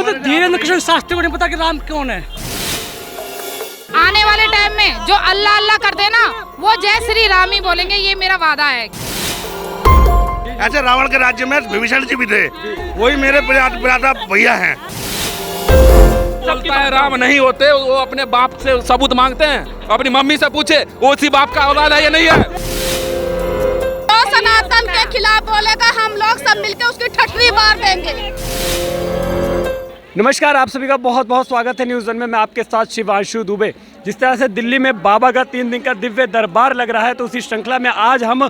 खुद धीरेन्द्र कृष्ण शास्त्री को नहीं पता कि राम कौन है। आने वाले टाइम में जो अल्लाह अल्लाह करते हैं ना, वो जय श्री राम ही बोलेंगे, ये मेरा वादा है। ऐसे रावण के राज्य में विभीषण जी भी थे, वही मेरे पिता भैया हैं। बोलता है राम नहीं होते, वो अपने बाप से सबूत मांगते हैं, अपनी मम्मी से पूछे वो उसी बाप का औलाद है या नहीं है। तो सनातन के खिलाफ बोलेगा, हम लोग सब मिलकर उसकी ठठरी मार देंगे। नमस्कार, आप सभी का बहुत बहुत स्वागत है न्यूज़ वन में। मैं आपके साथ शिवांशु दुबे। जिस तरह से दिल्ली में बाबा का 3 दिन का दिव्य दरबार लग रहा है, तो उसी श्रृंखला में आज हम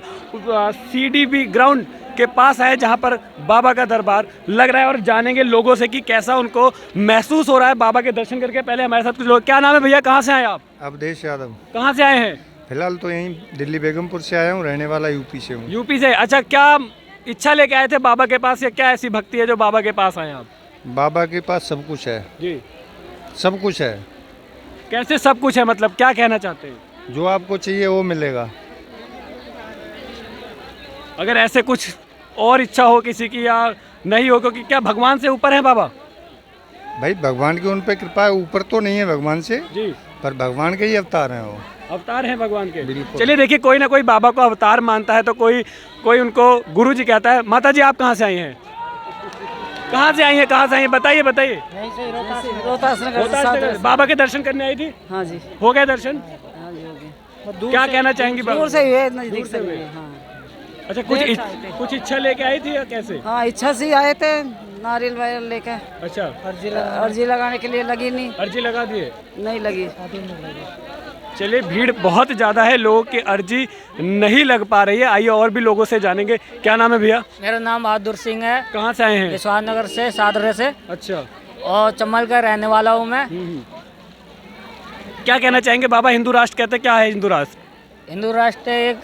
CDB ग्राउंड के पास आए जहां पर बाबा का दरबार लग रहा है और जानेंगे लोगों से कि कैसा उनको महसूस हो रहा है बाबा के दर्शन करके। पहले हमारे साथ कुछ लोग, क्या नाम है भैया, कहाँ से आए आप? अवधेश यादव। कहाँ से आए हैं? फिलहाल तो यहीं दिल्ली बेगमपुर से आया हूँ, रहने वाला यूपी से हूँ। यूपी से? अच्छा, क्या इच्छा लेके आए थे बाबा के पास, या क्या ऐसी भक्ति है जो बाबा के पास आए आप? बाबा के पास सब कुछ है जी, सब कुछ है। कैसे सब कुछ है, मतलब क्या कहना चाहते हैं? जो आपको चाहिए वो मिलेगा। अगर ऐसे कुछ और इच्छा हो किसी की या नहीं हो, क्योंकि क्या भगवान से ऊपर है बाबा? भाई भगवान की उन पे कृपा है, ऊपर तो नहीं है भगवान से जी, पर भगवान के ही अवतार हैं वो। अवतार हैं भगवान के। बिल्कुल। चलिए देखिए, कोई ना कोई बाबा को अवतार मानता है, तो कोई उनको गुरु जी कहता है। माता जी, आप कहाँ से आई हैं? कहाँ से आई हैं, कहाँ से आई हैं, बताइए बताइए। रोहतास से बाबा के दर्शन करने आई थी? हाँ जी, हो गए दर्शन? हाँ जी, हो गए। क्या कहना चाहेंगी बाबा? दूर से ही है, नजदीक से हुए। हाँ, अच्छा, कुछ इच्छा लेके आई थी या कैसे? हाँ, इच्छा से आए थे, नारियल वारियल लेके। अच्छा, अर्जी लगाने के लिए लगी नहीं। अर्जी लगा दिए? नहीं लगी। चलिए, भीड़ बहुत ज़्यादा है, लोगों की अर्जी नहीं लग पा रही है। आइए और भी लोगों से जानेंगे। क्या नाम है भैया? मेरा नाम बहादुर सिंह है। कहाँ से आए हैं? विश्वास नगर से, सादरे से, अच्छा, और चम्बल का रहने वाला हूँ मैं। क्या कहना चाहेंगे बाबा? हिंदू राष्ट्र कहते हैं, क्या है हिंदू राष्ट्र? हिंदू राष्ट्र एक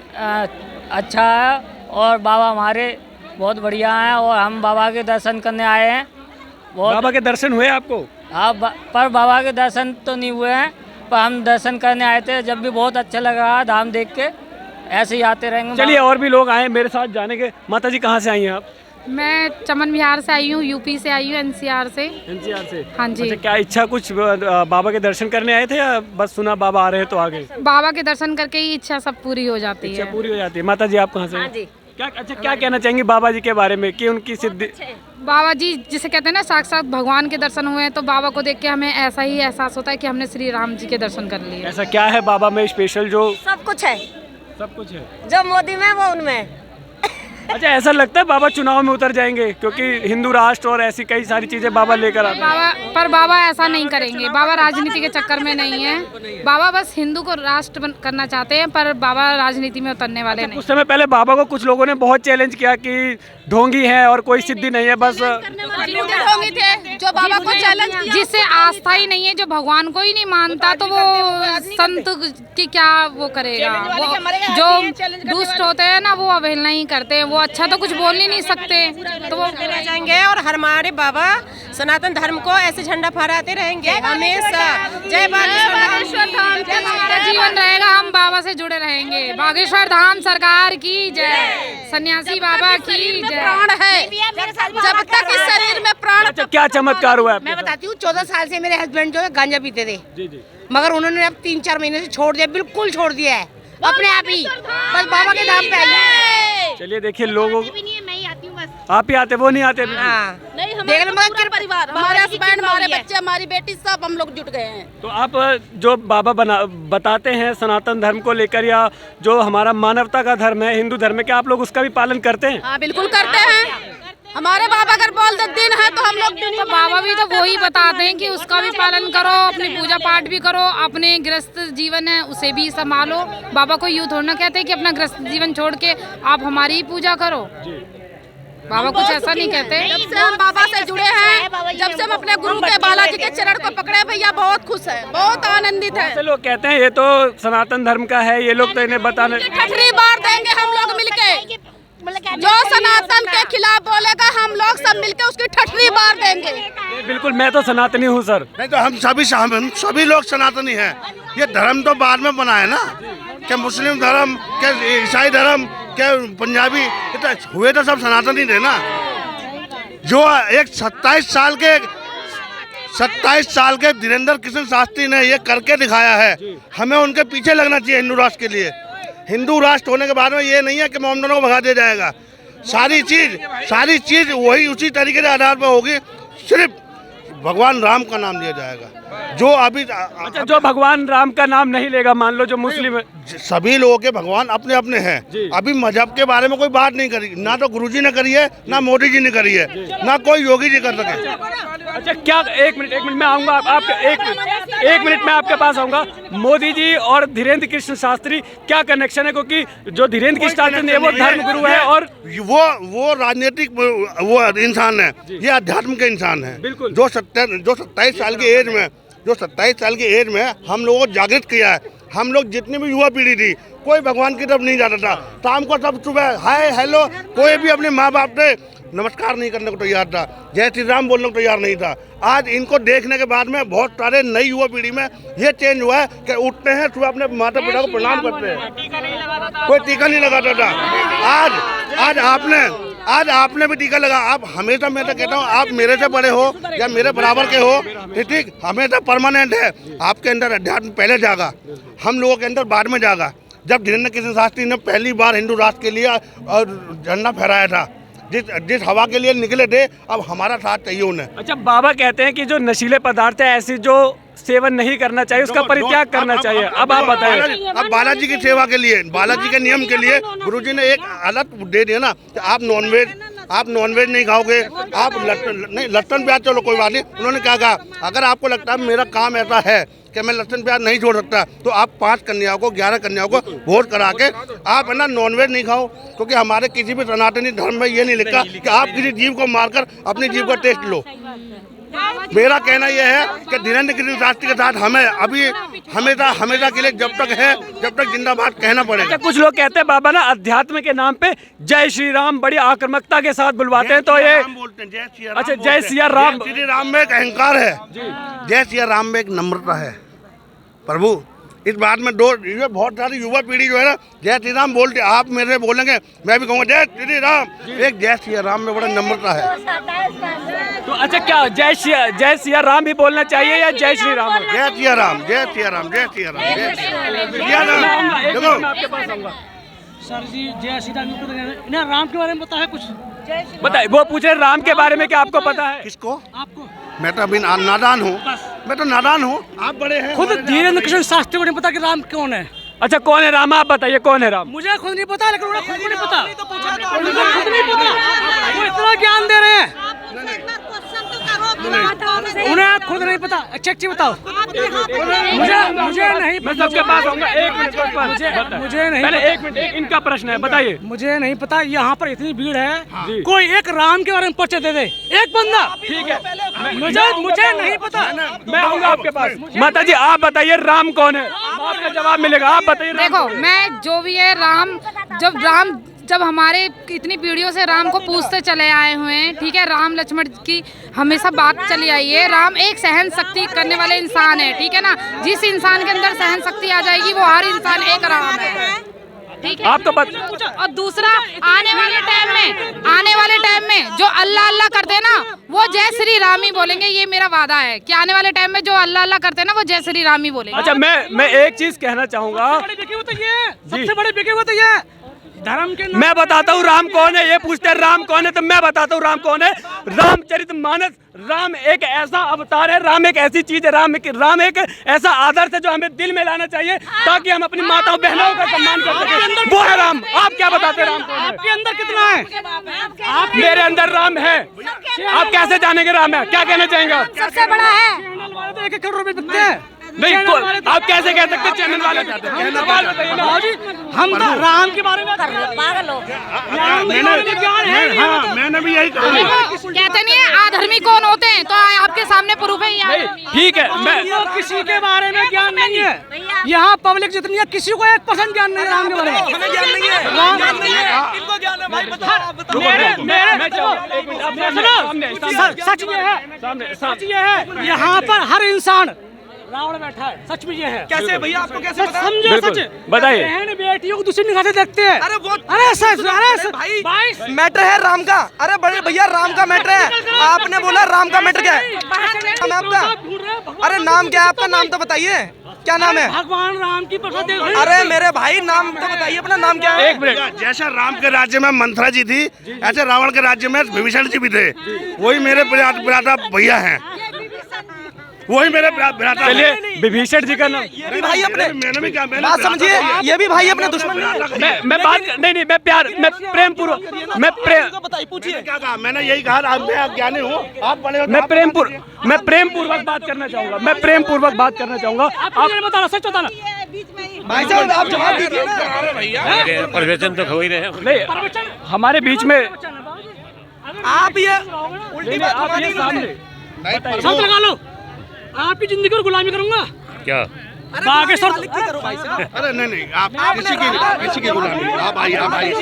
अच्छा है और बाबा हमारे बहुत बढ़िया हैं, और हम बाबा के दर्शन करने आए हैं। बाबा के दर्शन हुए आपको? हाँ, पर बाबा के दर्शन तो नहीं हुए हैं, पर हम दर्शन करने आए थे। जब भी बहुत अच्छा लग रहा है, धाम देख के ऐसे ही आते रहेंगे। चलिए, और भी लोग आए मेरे साथ जानेंगे। माता जी, कहाँ से आई हैं आप? मैं चमन विहार से आई हूँ, यूपी से आई हूँ, NCR से। NCR से? हाँ जी। अच्छा, क्या इच्छा कुछ बाबा के दर्शन करने आए थे, या बस सुना बाबा आ रहे हैं तो आ गए? बाबा के दर्शन करके ही इच्छा सब पूरी हो जाती इच्छा है। पूरी हो जाती है। माता जी, आप कहाँ से? हाँ जी। क्या कहना चाहेंगे बाबा जी के बारे में, कि उनकी सिद्धि? बाबा जी जिसे कहते हैं ना, साक्षात भगवान के दर्शन हुए हैं, तो बाबा को देख के हमें ऐसा ही एहसास होता है कि हमने श्री राम जी के दर्शन कर लिए। ऐसा क्या है बाबा में स्पेशल जो? सब कुछ है, सब कुछ है। जो मोदी में वो उनमें। अच्छा, ऐसा लगता है बाबा चुनाव में उतर जाएंगे, क्योंकि हिंदू राष्ट्र और ऐसी कई सारी चीजें बाबा लेकर आते हैं। बाबा ऐसा नहीं करेंगे। बाबा राजनीति के चक्कर में नहीं है। बाबा बस हिंदू को राष्ट्र करना चाहते हैं, पर बाबा राजनीति में उतरने वाले नहीं। कुछ समय पहले बाबा को कुछ लोगों ने बहुत चैलेंज किया कि ढोंगी है और कोई सिद्धि नहीं है, बस ढोंगी थे जो बाबा को चैलेंज किया। जिससे आस्था ही नहीं है, जो भगवान को ही नहीं मानता, तो वो संत की क्या वो करेगा। वो जो दुष्ट होते हैं ना, वो अवहेलना ही करते हैं, वो अच्छा तो कुछ बोल ही नहीं सकते, तो वो रह जाएंगे। और हमारे बाबा सनातन धर्म को ऐसे झंडा फहराते रहेंगे हमेशा। जय बागेश्वर धाम, हमारा जीवन रहेगा, हम बाबा से जुड़े रहेंगे। बागेश्वर धाम सरकार की जय, सन्यासी बाबा की जय। प्राण है, जब तक इस शरीर में प्राण। अच्छा, क्या चमत्कार हुआ है? मैं बताती हूँ, 14 साल से मेरे हस्बैंड जो है गांजा पीते थे, जी जी, मगर उन्होंने अब 3-4 महीने से छोड़ दिया, बिल्कुल छोड़ दिया है अपने आप ही, बस बाबा के धाम पे आइए। चलिए देखिए, लोगों आप ही आते, वो नहीं आते? हाँ, देख लो, मगर परिवार, हमारे हस्बैंड, हमारे बच्चे, हमारी बेटी, सब हम लोग जुट गए हैं। तो आप जो बाबा बताते हैं सनातन धर्म को लेकर, या जो हमारा मानवता का धर्म है, हिंदू धर्म है, क्या आप लोग उसका भी पालन करते हैं? हाँ, बिल्कुल करते हैं। हमारे बाबा अगर बोलते दिन है तो हम लोग दिन। तो बाबा भी तो वही बताते हैं कि उसका भी पालन करो, अपनी पूजा पाठ भी करो, अपने गृहस्थ जीवन है उसे भी संभालो। बाबा को यूँ थोड़ा ना कहते हैं कि अपना गृहस्थ जीवन छोड़ के आप हमारी ही पूजा करो। बाबा कुछ ऐसा नहीं कहते। जब से हम बाबा से जुड़े हैं, जब से हम अपने गुरु के बालाजी के चरण को पकड़े, भैया बहुत खुश है, बहुत आनंदित है। ऐसे लोग कहते हैं ये तो सनातन धर्म का है, ये लोग तो इन्हें बताने। ठठरी मार देंगे हम लोग मिलके। जो सनातन के खिलाफ बोलेगा, हम लोग सब मिलके उसकी ठठरी मार देंगे। बिल्कुल, मैं तो सनातनी हूँ सर। नहीं तो हम सभी लोग सनातनी हैं। ये धर्म तो बाद में बना है ना, क्या मुस्लिम धर्म, क्या ईसाई धर्म, क्या पंजाबी, हुए तो सब सनातनी थे ना। जो एक 27 साल के 27 साल के धीरेन्द्र कृष्ण शास्त्री ने ये करके दिखाया है। हमें उनके पीछे लगना चाहिए हिंदू राष्ट्र के लिए। हिंदू राष्ट्र होने के बाद में ये नहीं है कि मोहम्मदनों को भगा दिया जाएगा। सारी चीज वही उसी तरीके के आधार पर होगी। सिर्फ भगवान राम का नाम लिया जाएगा। जो अभी अच्छा, जो भगवान राम का नाम नहीं लेगा, मान लो जो मुस्लिम है, सभी लोगों के भगवान अपने अपने हैं। अभी मजहब के बारे में कोई बात नहीं करी, ना तो गुरुजी ने करी है, ना मोदी जी ने करी है, ना कोई योगी जी कर सके। अच्छा, क्या एक मिनट में आऊंगा आपके एक मिनट में आपके पास आऊंगा। मोदी जी और धीरेन्द्र कृष्ण शास्त्री क्या कनेक्शन है? क्योंकि जो धीरेन्द्र कृष्ण शास्त्री है वो धर्म गुरु है और वो राजनीतिक वो इंसान है, ये आध्यात्म के इंसान है। बिल्कुल। जो 27 साल की एज में हम लोगों को जागृत किया है। हम लोग जितनी भी युवा पीढ़ी थी, कोई भगवान की तरफ नहीं जाता था। शाम को सब सुबह हाय हेलो, कोई भी अपने माँ बाप से नमस्कार नहीं करने को तैयार था, जय श्री राम बोलने को तैयार नहीं था। आज इनको देखने के बाद में बहुत सारे नई युवा पीढ़ी में ये चेंज हुआ है कि उठते हैं सुबह अपने माता पिता को प्रणाम करते हैं। कोई टीका नहीं लगाता था। आज आपने भी टीका लगा। आप हमेशा, मैं तो कहता हूँ, आप मेरे से बड़े हो या मेरे बराबर के हो, ठीक, हमेशा परमानेंट है। आपके अंदर अध्यात्म पहले जागा, हम लोगों के अंदर बाद में जागा। जब धीरेन्द्र कृष्ण शास्त्री ने पहली बार हिंदू राष्ट्र के लिए और झंडा फहराया था, जिस हवा के लिए निकले थे, अब हमारा साथ चाहिए उन्हें। अच्छा, बाबा कहते हैं कि जो नशीले पदार्थ है ऐसी जो सेवन नहीं करना चाहिए, उसका परित्याग करना चाहिए। अब आप बताएं। अब बालाजी की सेवा के लिए, बालाजी के नियम के लिए गुरुजी ने एक आदत दे दिया ना कि आप नॉनवेज नहीं खाओगे, आप लहसुन प्याज, चलो कोई बात नहीं। उन्होंने क्या कहा, अगर आपको लगता है मेरा काम ऐसा है कि मैं लहसुन प्याज नहीं छोड़ सकता, तो आप 5 कन्याओं को 11 कन्याओं को वोट करा के आप है ना नॉनवेज नहीं खाओ। क्योंकि हमारे किसी भी सनातनी धर्म में ये नहीं लिखा कि आप किसी जीव को मारकर अपनी जीव का टेस्ट लो। मेरा कहना यह है कि धीरेन्द्र कृष्ण शास्त्री के साथ हमें अभी हमेशा के लिए जब तक जिंदाबाद कहना पड़ेगा। अच्छा, कुछ लोग कहते हैं बाबा ना अध्यात्म के नाम पे जय श्री राम बड़ी आक्रामकता के साथ बुलवाते हैं, तो ये बोलते हैं जय सिया। अच्छा, जय सिया राम। श्री राम में एक अहंकार है, जय सिया राम में एक नम्रता है। प्रभु इस बात में ये बहुत सारी युवा पीढ़ी जो है ना, जय श्री राम बोलते, आप मेरे से बोलेंगे मैं भी कहूँगा जय श्री राम। एक जय सिया राम में बड़ा नम्रता है। तो अच्छा, क्या जय सिया राम भी बोलना चाहिए या जय श्री राम? जय सिया राम, जय सिया राम, जय सिया राम, जय सिया राम। देखो आपके पास आऊंगा। सर जी, जय श्री राम इन्हें राम के बारे में पता है कुछ? बताइए, वो पूछ रहे राम के बारे में, क्या आपको पता है? किसको? आपको? मैं तो अभी नादान हूँ, मैं तो नादान हूँ। आप बड़े हैं। खुद धीरेन्द्र कृष्ण शास्त्री को नहीं पता कि राम कौन है। अच्छा, कौन है राम? आप बताइए कौन है राम? मुझे खुद नहीं पता, लेकिन उन्हें खुद को नहीं पता। उनको खुद नहीं पता, वो इतना ज्ञान दे रहे हैं, उन्हें खुद नहीं पता। चेक बताओ। मुझे नहीं, मैं सबके पास आऊंगा। एक मिनट, मुझे नहीं, पहले एक मिनट, इनका प्रश्न है, बताइए। मुझे नहीं पता। यहाँ पर इतनी भीड़ है, कोई एक राम के बारे में पर्चे दे दे, एक बंदा। ठीक है, मुझे नहीं पता। मैं आऊंगा आपके पास। माता जी, आप बताइए राम कौन है? आपका जवाब मिलेगा। आप बताइए। देखो, मैं जो भी है राम, जब हमारे इतनी पीढ़ियों से राम को पूछते चले आए हुए हैं, ठीक है, राम लक्ष्मण की हमेशा बात चली आई है। राम एक सहन शक्ति करने वाले इंसान है, ठीक है ना। जिस इंसान के अंदर सहन शक्ति आ जाएगी वो हर इंसान एक राम है, ठीक है। आप तो और दूसरा, आने वाले टाइम में जो अल्लाह अल्लाह करते हैं ना, वो जय श्री राम ही बोलेंगे। ये मेरा वादा है कि आने वाले टाइम में जो अल्लाह अल्लाह करते हैं ना, वो जय श्री राम ही बोलेंगे। अच्छा, मैं एक चीज कहना चाहूंगा। सबसे बड़े बिके हुए तो ये धर्म के। मैं बताता हूँ राम कौन है। ये पूछते हैं राम कौन है, तो मैं बताता हूँ राम कौन है। रामचरितमानस, राम एक ऐसा अवतार है, राम एक ऐसी चीज है, राम एक ऐसा आदर्श है जो हमें दिल में लाना चाहिए, ताकि हम अपनी माताओं बहनों का सम्मान कर सकें। वो है राम। आप क्या बताते हैं राम कौन है? आपके अंदर कितना है? मेरे अंदर राम है। आप कैसे जानेंगे राम है? क्या कहना चाहेंगे? सबसे बड़ा है। 1 करोड़ रुपए बिकते हैं। नहीं, आप कैसे कह सकते हैं चैनल वाले? हम तो राम के बारे में पागल हो। मैंने भी यही कहा। कहते नहीं है आधर्मी कौन होते हैं, तो आपके सामने प्रूफ है यहाँ। ठीक है, मैं किसी के बारे में ज्ञान नहीं है। यहाँ पब्लिक जितनी है, किसी को 1% ज्ञान नहीं है राम के बारे में। सच ये है, यहाँ पर हर इंसान रावण बैठा है। सच में ये है। कैसे भैया, आपको कैसे पता? समझो, सच बताइए। बहन बेटियों को दूसरी निगाह से देखते हैं। अरे वो, अरे भाई मैटर है राम का। अरे बड़े भैया, राम का मैटर है। आपने बोला राम का मैटर क्या है? आपका अरे नाम क्या है आपका? नाम तो बताइए, क्या नाम है? भगवान राम की प्रसाद। अरे मेरे भाई नाम तो बताइए, अपना नाम क्या है? एक मिनट। जैसा राम के राज्य में मंथरा जी थी, ऐसे रावण के राज्य में विभीषण जी भी थे। वही मेरे भ्राता भैया हैं, वही मेरे भ्राता। चलिए विभीषण जी का नाम, ये भी भाई अपने, मैंने भी क्या बात समझिए, ये भी भाई अपने दुश्मन नहीं है। मैं बात नहीं, मैं प्यार, मैं प्रेम पूर्वक, मैं प्रेम, बताइए, पूछिए क्या कहा? मैंने यही कहा, मैं अज्ञानी हूँ, आप बड़े हो तो मैं आप प्रेम पूर्वक बात करना चाहूंगा, मैं प्रेम पूर्वक बात करना चाहूंगा। आप बताना, सच बताना। भाई साहब आप जवाब दीजिए ना। प्रवचन तो हो ही रहे। नहीं, हमारे बीच में आप ये उल्टी बात आप ये नहीं सामने शर्त लगा लो, आपकी जिंदगी और गुलामी करूंगा। क्या बाकी शर्त करो भाई साहब। अरे नहीं, आप किसी की गुलामी, आप आइए, आप आइए।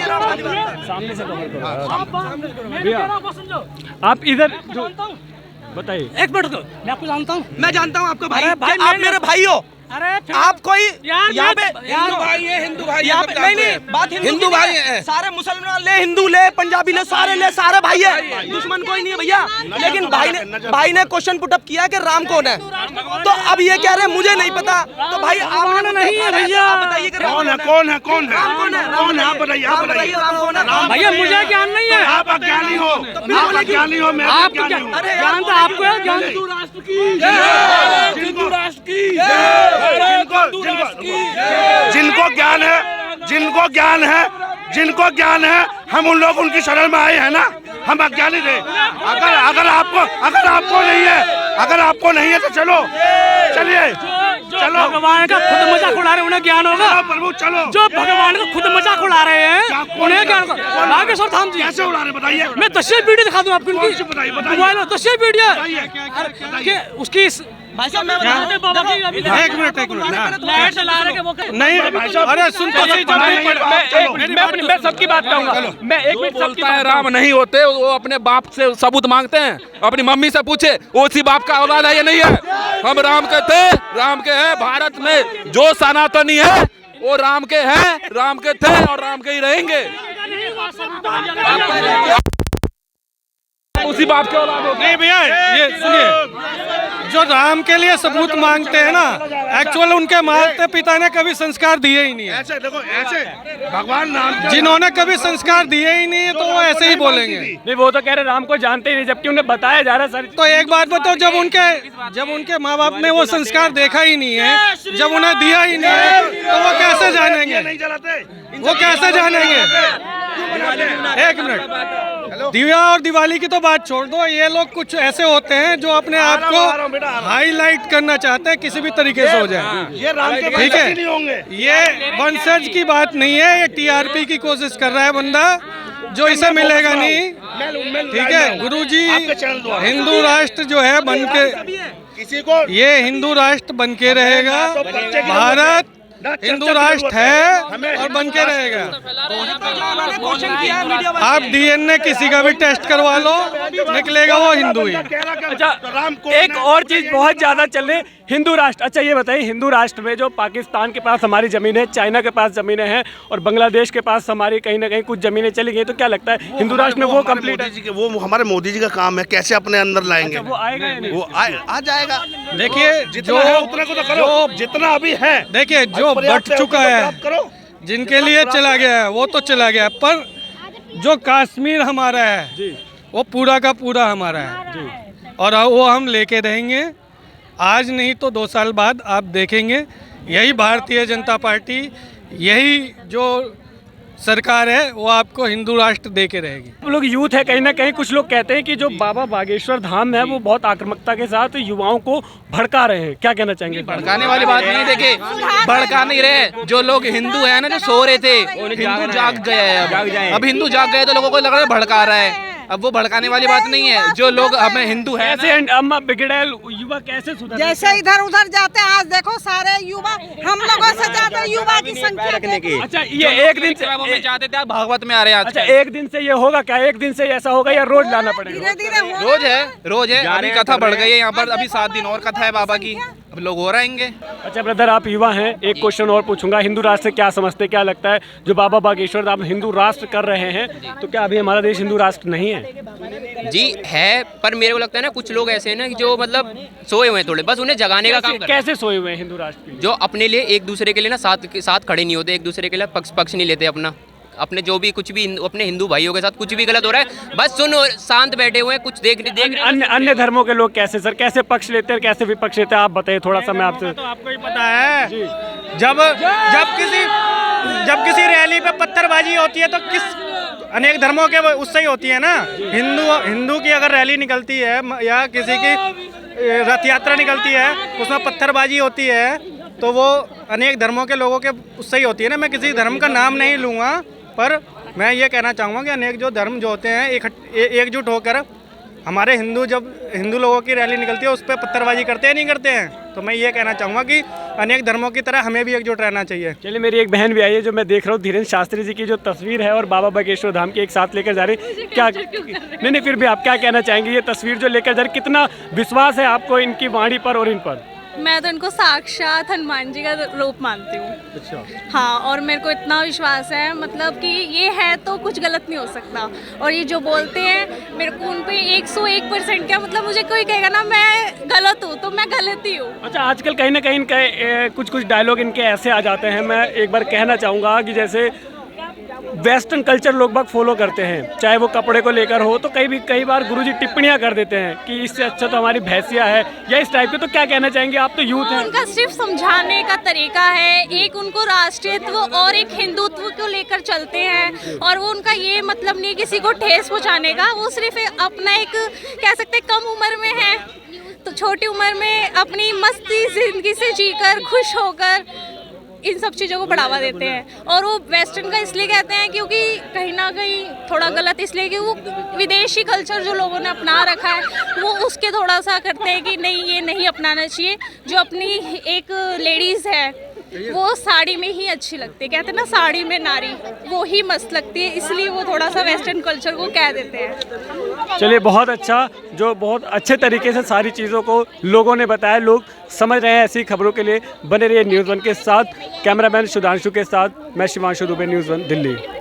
सामने से कवर करो भैया। आप इधर जो बताइए। एक मिनट दो, मैं आपको जानता हूँ। मैं जानता हूँ आपका भाई, अरे भाई, आप मेरे भाई हो। अरे आप कोई यार, यहाँ पे हिंदू भाई है, हिंदू भाई यहाँ पे नहीं, बात हिंदू भाई है। सारे मुसलमान ले, हिंदू ले, पंजाबी ले, सारे भाई है, दुश्मन कोई नहीं है भैया। लेकिन भाई ने क्वेश्चन पुटअप किया कि राम कौन है, तो अब ये कह रहे हैं मुझे नहीं पता। तो भाई आपने नहीं है भैया, बताइए कौन है? आप बताइए, आप बताइए। राम कौन है? भैया मुझे ज्ञान नहीं है। आप अज्ञानी हो, आप अज्ञानी हो, मैं आप अज्ञानी हूँ। ज्ञान तो आपको है, ज्ञान हिंदू राष्ट्र की, जिनको ज्ञान है, हम उन लोग उनकी शरण में आए हैं ना, हम अज्ञानी थे। अगर आपको नहीं है तो चलिए। भगवान का खुद मजाक उड़ा रहे उन्हें ज्ञान होगा। प्रभु चलो, जो भगवान का खुद मजाक उड़ा रहे हैं उन्हें ज्ञान होगा। नागेश्वर धाम जी कैसे उड़ा रहे बताइए? मैं 10 वीडियो दिखा दूं आपको, कौन सी बताइए? मोबाइल 10 वीडियो बताइए। उसकी भाई साहब मैं बाबा की अभी एक मिनट लाइट चला रहे के वो नहीं, अरे सुन तो सही, मैं सबकी बात कहूंगा। मैं एक मिनट सबकी बोलता है राम नहीं होते, वो अपने बाप से सबूत मांगते हैं। अपनी मम्मी से पूछे, वो उसी बाप का औलाद है या नहीं है? हम राम के थे, राम के हैं। भारत में जो सनातनी है वो राम के हैं, राम के थे और राम के ही रहेंगे। उसी बाप के औलाद हो। नहीं भैया, ये सुनिए, जो राम के लिए सबूत मांगते हैं ना, एक्चुअल उनके माता पिता ने कभी संस्कार दिए ही नहीं है। ऐसे देखो, ऐसे भगवान नाम जिन्होंने कभी संस्कार दिए ही नहीं है तो वो ऐसे ही बोलेंगे। नहीं, वो तो कह रहे राम को जानते ही नहीं, जबकि उन्हें बताया जा रहा है सर। तो एक बात बताओ, जब उनके माँ बाप ने वो संस्कार देखा ही नहीं है, जब उन्हें दिया ही नहीं है, तो वो कैसे जानेंगे? नहीं जलाते, वो कैसे जानेंगे? एक मिनट, दिया और दिवाली की तो बात छोड़ दो, ये लोग कुछ ऐसे होते हैं जो अपने आप को हाईलाइट करना चाहते हैं, किसी भी तरीके से हो जाए। ये राम के ठीक वंशज नहीं होंगे। है, ये वंशज की बात नहीं है, ये टीआरपी की कोशिश कर रहा है बंदा, जो इसे मिलेगा नहीं। ठीक है गुरुजी, हिंदू राष्ट्र जो है बन के, किसी को ये हिंदू राष्ट्र बन के रहेगा। भारत हिंदू राष्ट्र है और बन के रहेगा। आप डीएनए किसी का भी टेस्ट करवा लो, निकलेगा वो हिंदू ही। अच्छा, एक और चीज बहुत ज्यादा चल रही है, हिंदू राष्ट्र। अच्छा ये बताइए, हिंदू राष्ट्र में जो पाकिस्तान के पास हमारी जमीनें, चाइना के पास जमीनें हैं और बांग्लादेश के पास हमारी कहीं ना कहीं कुछ जमीनें चली गई, तो क्या लगता है हिंदू राष्ट्र में वो कंप्लीट है? वो हमारे मोदी जी का काम है, कैसे अपने अंदर लाएंगे। वो आएगा या नहीं? वो आ जाएगा। देखिए जितना है उतने को तो करो, जितना अभी है। देखिए जो बट चुका है, जिनके लिए चला गया है वो तो चला गया, पर जो कश्मीर हमारा है वो पूरा का पूरा हमारा है और वो हम लेके रहेंगे। आज नहीं तो 2 साल बाद आप देखेंगे, यही भारतीय जनता पार्टी, यही जो सरकार है वो आपको हिंदू राष्ट्र दे के रहेगी। हम लोग यूथ है, कहीं ना कहीं कुछ लोग कहते हैं कि जो बाबा बागेश्वर धाम है वो बहुत आक्रामकता के साथ युवाओं को भड़का रहे हैं, क्या कहना चाहेंगे? भड़काने वाली बात नहीं, देखिए भड़का नहीं रहे। जो लोग हिंदू है ना, जो सो रहे थे, हिंदू जाग गए हैं। अब हिंदू जाग गए तो लोगों को लग रहा है भड़का रहा है। अब वो भड़काने वाली बात नहीं है। जो लोग हमें हिंदू है, ऐसे अम्मा बिगड़ैल युवा कैसे सुधर? जैसे इधर उधर जाते हैं, आज देखो सारे युवा हम लोगों से ज्यादा युवा की संख्या रखने की। अच्छा ये एक दिन से में जाते थे, भागवत में आ रहे हैं। अच्छा एक दिन से ये होगा क्या? एक दिन से ऐसा होगा या रोज लाना पड़ेगा? धीरे धीरे रोज है। अभी कथा बढ़ गई है यहाँ पर, अभी 7 दिन और कथा है बाबा की। अब लोग हो रहेंगे। अच्छा ब्रदर, आप युवा हैं, एक क्वेश्चन और पूछूंगा, हिंदू राष्ट्र से क्या समझते हैं, क्या लगता है जो बाबा बागेश्वर आप हिंदू राष्ट्र कर रहे हैं, तो क्या अभी हमारा देश हिंदू राष्ट्र नहीं है? जी है, पर मेरे को लगता है ना कुछ लोग ऐसे हैं ना कि जो मतलब सोए हुए हैं थोड़े, बस उन्हें जगाने का काम करना है। कैसे सोए हुए हैं हिंदू राष्ट्र? जो अपने लिए एक दूसरे के लिए ना साथ खड़े नहीं होते, एक दूसरे के लिए पक्ष नहीं लेते अपने जो भी कुछ भी अपने हिंदू भाइयों के साथ कुछ भी गलत हो रहा है बस सुन और शांत बैठे हुए हैं, कुछ देख अन्य धर्मों के लोग कैसे सर, कैसे पक्ष लेते हैं, कैसे विपक्ष लेते हैं, आप बताइए थोड़ा सा। मैं आपसे, तो आपको ही पता है जब किसी रैली पे पत्थरबाजी होती है तो किस अनेक धर्मों के उससे ही होती है ना। हिंदू की अगर रैली निकलती है या किसी की रथ यात्रा निकलती है उसमें पत्थरबाजी होती है तो वो अनेक धर्मों के लोगों के उससे ही होती है ना। मैं किसी धर्म का नाम नहीं लूँगा, पर मैं ये कहना चाहूँगा कि अनेक जो धर्म जो होते हैं एकजुट होकर हमारे हिंदू लोगों की रैली निकलती है उस पर पत्थरबाजी करते हैं नहीं करते हैं। तो मैं ये कहना चाहूँगा कि अनेक धर्मों की तरह हमें भी एकजुट रहना चाहिए। चलिए, मेरी एक बहन भी आई है जो मैं देख रहा हूँ, धीरेन्द्र शास्त्री जी की जो तस्वीर है और बाबा बागेश्वर धाम की एक साथ लेकर जा रही, क्या नहीं फिर भी आप क्या कहना चाहेंगे, ये तस्वीर जो लेकर जा रही, कितना विश्वास है आपको इनकी वाणी पर और इन पर? मैं तो इनको साक्षात हनुमान जी का रूप मानती हूँ। अच्छा। हाँ, और मेरे को इतना विश्वास है मतलब कि ये है तो कुछ गलत नहीं हो सकता। और ये जो बोलते हैं मेरे को उन पे 101% क्या मतलब, मुझे कोई कहेगा ना मैं गलत हूँ तो मैं गलत ही हूँ। अच्छा, आजकल कहीं ना कहीं इनके कुछ डायलॉग इनके ऐसे आ जाते हैं, मैं एक बार कहना चाहूँगा कि जैसे वेस्टर्न कल्चर लोग बाग फॉलो करते हैं, चाहे वो कपड़े को लेकर हो, तो कई बार गुरुजी टिप्पणियां कर देते हैं कि इससे अच्छा तो हमारी भैंसिया है या इस टाइप के। तो क्या कहना चाहेंगे आप, तो यूथ हैं? उनका सिर्फ समझाने का तरीका है, एक उनको राष्ट्रीयत्व और एक हिंदुत्व को लेकर चलते हैं और वो उनका ये मतलब नहीं किसी को ठेस पहुँचाने का, वो सिर्फ अपना एक कह सकते कम उम्र में है तो छोटी उम्र में अपनी मस्ती जिंदगी से जीकर खुश होकर इन सब चीज़ों को बढ़ावा देते हैं। और वो वेस्टर्न का इसलिए कहते हैं क्योंकि कहीं ना कहीं थोड़ा गलत इसलिए कि वो विदेशी कल्चर जो लोगों ने अपना रखा है वो उसके थोड़ा सा करते हैं कि नहीं ये नहीं अपनाना चाहिए। जो अपनी एक लेडीज़ है वो साड़ी में ही अच्छी लगती है, कहते हैं ना साड़ी में नारी, वो ही मस्त लगती है, इसलिए वो थोड़ा सा वेस्टर्न कल्चर को कह देते हैं। चलिए, बहुत अच्छा, जो बहुत अच्छे तरीके से सारी चीज़ों को लोगों ने बताया, लोग समझ रहे हैं। ऐसी खबरों के लिए बने रहिए न्यूज़ 1 के साथ। कैमरामैन सुधांशु के साथ मैं शिवांशु दुबे, न्यूज़ 1 दिल्ली।